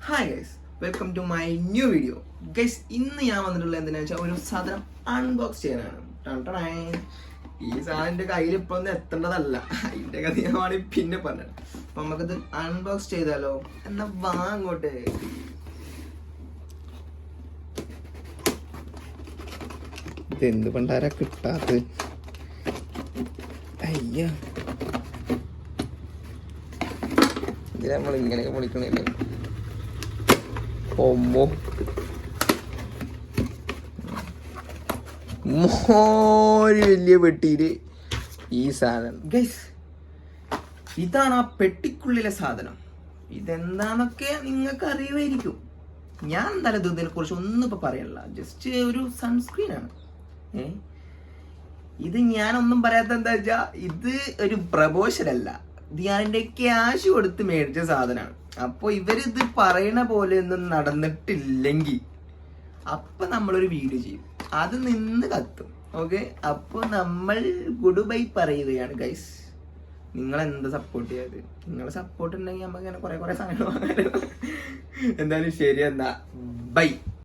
Hi guys, welcome to my new video. Guys, ഇന്ന് ഞാൻ വന്നിട്ടുള്ളത് എന്തിനാ വെച്ചാൽ ഒരു സാധനം അൺബോക്സ് ചെയ്യാനാണ്. ഈ സാധനം എൻ്റെ കയ്യിൽ ഇപ്പോൾ ഒന്നും എത്തേണ്ടതല്ല, അതിൻ്റെ കഥ ഞാൻ വേണമെങ്കിൽ പിന്നെ പറഞ്ഞത്. അപ്പം നമുക്കിത് അൺബോക്സ് ചെയ്താലോ? എന്നാ വാങ്ങോട്ടെ. ഇതെന്ത് പണ്ടാരാ കിട്ടാത്ത? അയ്യ, ഇത് നമ്മൾ ഇങ്ങനെയൊക്കെ പൊളിക്കണില്ലേ? ഒമ്മോ മോര് വലിയ പെട്ടിയില് ഈ സാധനം. ഗൈസ്, ഇതാണ് ആ പെട്ടിക്കുള്ളിലെ സാധനം. ഇതെന്താന്നൊക്കെ നിങ്ങൾക്ക് അറിയുമായിരിക്കും. ഞാൻ എന്തായാലും ഇതിനെ കുറിച്ച് ഒന്നും ഇപ്പൊ പറയണില്ല. ജസ്റ്റ് ഒരു സൺസ്ക്രീൻ ആണ്. ഇത് ഞാനൊന്നും പറയാത്ത എന്താ വെച്ചാ, ഇത് ഒരു പ്രമോഷൻ അല്ല. ഇത് ഞാൻ എൻ്റെ ക്യാഷ് കൊടുത്ത് മേടിച്ച സാധനമാണ്. അപ്പോൾ ഇവരിത് പറയണ പോലെ ഒന്നും നടന്നിട്ടില്ലെങ്കിൽ അപ്പൊ നമ്മളൊരു വീഡിയോ ചെയ്യും, അത് നിന്ന് കത്തും. ഓക്കെ, അപ്പോൾ നമ്മൾ ഗുഡ് ബൈ പറയുകയാണ് ഗൈസ്. നിങ്ങൾ എന്താ സപ്പോർട്ട് ചെയ്യാത്? നിങ്ങളെ സപ്പോർട്ട് ഉണ്ടെങ്കിൽ നമുക്ക് ഇങ്ങനെ കുറെ സാധനങ്ങൾ വാങ്ങാൻ. എന്തായാലും ശരി, എന്നാ ബൈ.